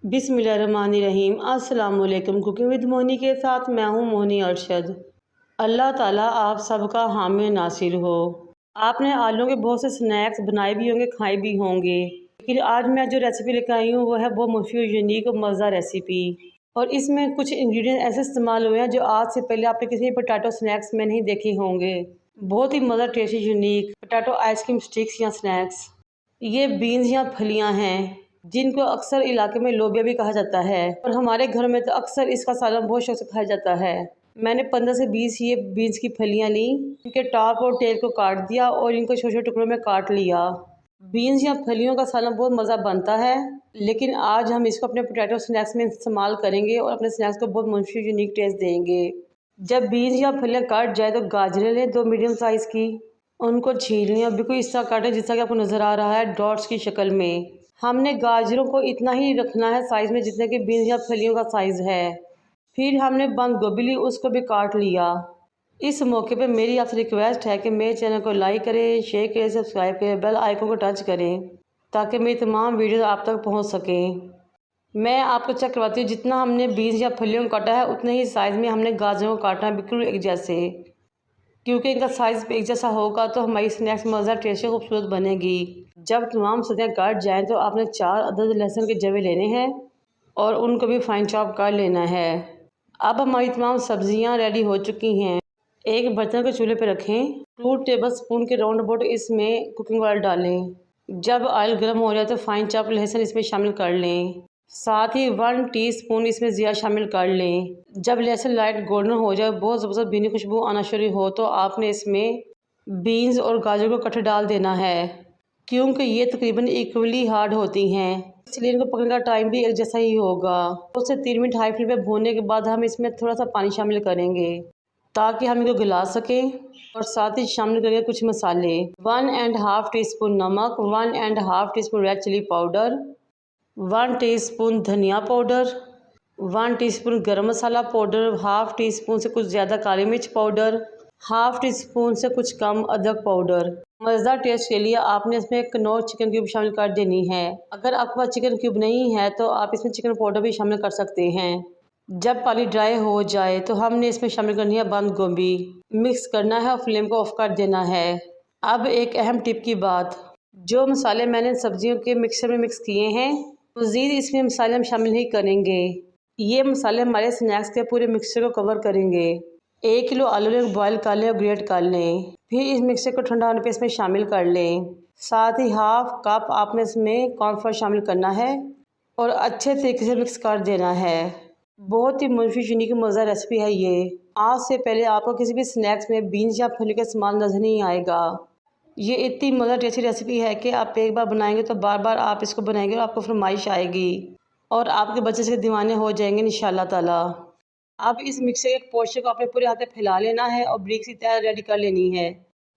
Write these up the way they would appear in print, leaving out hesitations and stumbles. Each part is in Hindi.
बिस्मिल्लाहिर्रहमानिर्रहीम। अस्सलाम वालेकुम। कुकिंग विद मोहनी के साथ मैं हूँ मोहनी अरशद। अल्लाह ताला आप सबका हामी नासिर हो। आपने आलू के बहुत से स्नैक्स बनाए भी होंगे, खाए भी होंगे, लेकिन आज मैं जो रेसिपी लेकर आई हूँ वो है बहुत मशहूर, यूनिक और मज़ेदार रेसिपी। और इसमें कुछ इंग्रेडिएंट ऐसे इस्तेमाल हुए हैं जो आज से पहले आपने किसी पोटैटो स्नैक्स में नहीं देखे होंगे। बहुत ही मज़ेदार, tasty, unique potato ice cream sticks या स्नैक्स। ये बीन्स या फलियां हैं जिनको अक्सर इलाके में लोबिया भी कहा जाता है, और हमारे घर में तो अक्सर इसका सालन बहुत शौक से खाया जाता है। मैंने 15 से 20 ये बीन्स की फलियां ली, इनके टॉप और टेल को काट दिया और इनको छोटे छोटे टुकड़ों में काट लिया। बीन्स या फलियों का सालन बहुत मज़ा बनता है, लेकिन आज हम इसको अपने पोटैटो स्नैक्स में इस्तेमाल करेंगे और अपने स्नैक्स को बहुत मशहूर यूनिक टेस्ट देंगे। जब बीन्स या फलियाँ काट जाए तो गाजरें लें 2 मीडियम साइज़ की, उनको छील लें और बिल्कुल इस तरह काटें जिस तरह कि आपको नज़र आ रहा है, डॉट्स की शक्ल में। हमने गाजरों को इतना ही रखना है साइज़ में जितने कि बीन्स या फलियों का साइज़ है। फिर हमने बंद गोभी ली, उसको भी काट लिया। इस मौके पे मेरी आपसे रिक्वेस्ट है कि मेरे चैनल को लाइक करें, शेयर करें, सब्सक्राइब करें, बेल आइकन को टच करें ताकि मेरी तमाम वीडियोस आप तक पहुंच सकें। मैं आपको चेक करवाती हूँ, जितना हमने बीन्स या फलियों को काटा है उतने ही साइज़ में हमने गाजरों को काटना है, बिल्कुल एक जैसे, क्योंकि इनका साइज़ एक जैसा होगा तो हमारी स्नैक्स मज़ेदार, टेस्टी, खूबसूरत बनेगी। जब तमाम सब्जियाँ काट जाएँ तो आपने 4 अदद लहसुन के जवे लेने हैं और उनको भी फाइन चॉप कर लेना है। अब हमारी तमाम सब्जियाँ रेडी हो चुकी हैं। एक बर्तन को चूल्हे पर रखें। 2 टेबल स्पून के राउंड अबाउट इसमें कुकिंग ऑयल डालें। जब ऑयल गर्म हो जाए तो फाइन चॉप लहसुन इसमें शामिल कर लें। साथ ही 1 टीस्पून इसमें ज़ीरा शामिल कर लें। जब लहसुन लाइट गोल्डन हो जाए, बहुत ज़बरदस्त भीनी खुशबू आना शुरू हो, तो आपने इसमें बीन्स और गाजर को इकट्ठे डाल देना है, क्योंकि ये तकरीबन इक्वली हार्ड होती हैं, इसलिए इनको पकने का टाइम भी एक जैसा ही होगा। 2 से 3 मिनट हाई फ्लेम पे भूनने के बाद हम इसमें थोड़ा सा पानी शामिल करेंगे ताकि हम इनको गला सकें, और साथ ही शामिल करेंगे कुछ मसाले। 1.5 टीस्पून नमक, 1.5 teaspoon red chilli powder, 1 teaspoon धनिया पाउडर, 1 टीस्पून गरम मसाला पाउडर, हाफ़ टी स्पून से कुछ ज़्यादा काली मिर्च पाउडर, हाफ़ टी स्पून से कुछ कम अदरक पाउडर। मज़ेदार टेस्ट के लिए आपने इसमें कनौर चिकन क्यूब शामिल कर देनी है। अगर आपके पास चिकन क्यूब नहीं है तो आप इसमें चिकन पाउडर भी शामिल कर सकते हैं। जब पानी ड्राई हो जाए तो हमने इसमें शामिल करनी है बंद गोभी। मिक्स करना है और फ्लेम को ऑफ कर देना है। अब एक अहम टिप की बात, जो मसाले मैंने सब्जियों के मिक्सर में मिक्स किए हैं, मज़ीद इसमें मसाले हम शामिल नहीं करेंगे। ये मसाले हमारे स्नैक्स के पूरे मिक्सचर को कवर करेंगे। 1 किलो आलू को बॉयल कर लें और ग्रेट कर लें। फिर इस मिक्सचर को ठंडा होने पे इसमें शामिल कर लें। साथ ही हाफ़ कप आपने इसमें कॉर्नफ्लोर शामिल करना है और अच्छे तरीके से मिक्स कर देना है। बहुत ही मुफीद, यूनिक, मज़ेदार रेसिपी है ये। आज से पहले आपको किसी भी स्नैक्स में बीन्स या फली का इस्तेमाल नज़र नहीं आएगा। ये इतनी मज़ेदार टेस्टी रेसिपी है कि आप एक बार बनाएंगे तो बार बार आप इसको बनाएंगे और आपको फरमाइश आएगी और आपके बच्चे से दीवाने हो जाएंगे इंशाल्लाह ताला। अब इस मिक्सर के पोर्शन को अपने पूरे हाथ में फैला लेना है और ब्रिक्स की तरह रेडी कर लेनी है।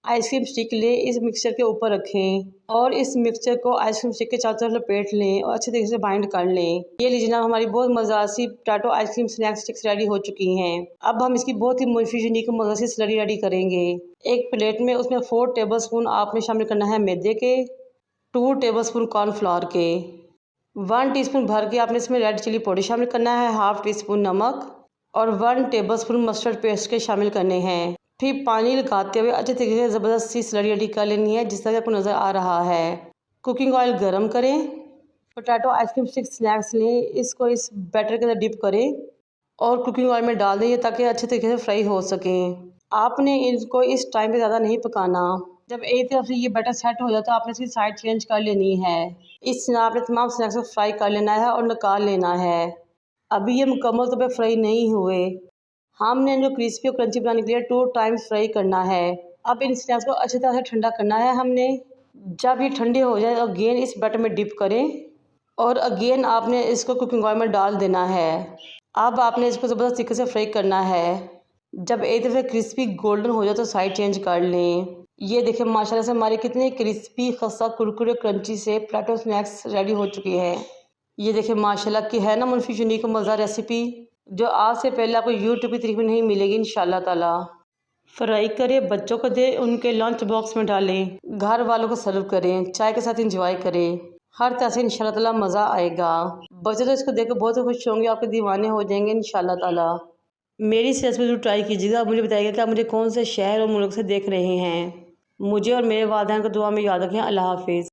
आइसक्रीम स्टिक ले, इस मिक्सचर के ऊपर रखें और इस मिक्सचर को आइसक्रीम स्टिक के चारों तरफ लपेट लें और अच्छे तरीके से बाइंड कर लें। ये लीजिए ना, हमारी बहुत मज़ेदार सी potato ice cream snack sticks ready हो चुकी हैं। अब हम इसकी बहुत ही मुफीद, यूनिक, मज़ेदार सी स्लरी रेडी करेंगे। एक प्लेट में उसमें 4 टेबल स्पून आपने शामिल करना है मैदे के, 2 टेबल स्पून कॉर्नफ्लोर के, 1 टीस्पून भर के आपने इसमें रेड चिली पाउडर शामिल करना है, हाफ़ टी स्पून नमक और 1 टेबल स्पून मस्टर्ड पेस्ट के शामिल करने हैं। फिर पानी लगाते हुए अच्छे तरीके से ज़बरदस्त सी स्लरी रेडी कर लेनी है, जिस तरह आपको नज़र आ रहा है। कुकिंग ऑयल गरम करें, पोटैटो आइसक्रीम स्टिक स्नैक्स लें, इसको इस बैटर के अंदर डिप करें और कुकिंग ऑयल में डाल दें ताकि अच्छे तरीके से फ्राई हो सकें। आपने इनको इस टाइम पे ज़्यादा नहीं पकाना। जब एक तरफ से ये बैटर सेट हो जाए तो आपने इसकी साइड चेंज कर लेनी है। इस तरह आपने तमाम स्नैक्स को फ्राई कर लेना है और निकाल लेना है। अभी ये मुकम्मल तौर पर फ्राई नहीं हुए, हमने इनको क्रिस्पी और क्रंची बनाने के लिए 2 टाइम्स फ्राई करना है। अब इन स्नैक्स को अच्छी तरह से ठंडा करना है हमने। जब ये ठंडे हो जाए अगेन इस बैटर में डिप करें और अगेन आपने इसको कुकिंग ऑयल में डाल देना है। अब आपने इसको ज़बरदस्त तरीके से फ्राई करना है। जब एक तरफ क्रिस्पी गोल्डन हो जाए तो साइड चेंज कर लें। ये देखें माशाल्लाह से हमारे कितने क्रिस्पी, खस्ता, कुरकुरे, क्रंची से पोटैटो स्नैक्स रेडी हो चुकी है। ये देखें माशाल्लाह की है ना मुफीद, यूनिक, मज़ेदार रेसिपी, जो आज से पहले आपको यूट्यूब की तरीके में नहीं मिलेगी इंशाल्लाह ताला। फ्राई करें, बच्चों को दें, उनके लंच बॉक्स में डालें, घर वालों को सर्व करें, चाय के साथ इंजॉय करें। हर तरह से इंशाल्लाह ताला मज़ा आएगा। बच्चे तो इसको देख कर बहुत खुश होंगे, आपके दीवाने हो जाएंगे इंशाल्लाह ताला। मेरी इस रेसिपी ज़रूर ट्राई कीजिएगा। मुझे बताइएगा कि आप मुझे कौन से शहर और मुल्क से देख रहे हैं। मुझे और मेरे वालिदैन को दुआ में याद रखें। अल्लाह हाफ़िज़।